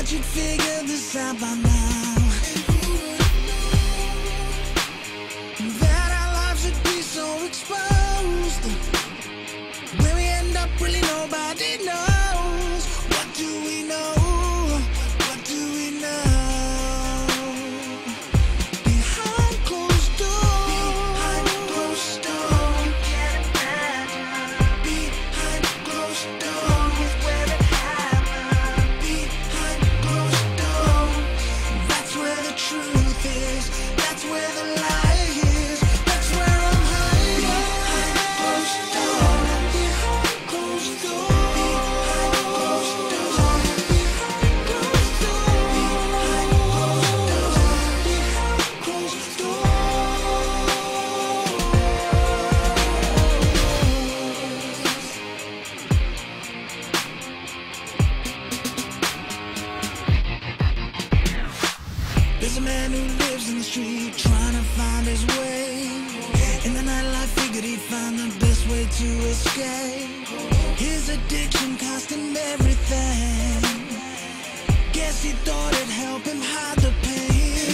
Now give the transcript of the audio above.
thought you'd figure this out by now, that our lives would be so exposed. Where we end up, really nobody knows. What do we know? What do we know? Behind closed doors. Behind closed doors. You can't imagine. Behind closed doors. Where it happened. Behind closed doors. That's where the truth is. That's where the lie is. That's where I'm hiding. Behind closed doors. Behind closed doors. Behind closed doors. Behind closed doors. Behind closed doors. Behind closed doors. There's a man who lives in the street trying to find his way. In the nightlife, figured he'd find the best way to escape. His addiction cost him everything. Guess he thought it'd help him hide the pain.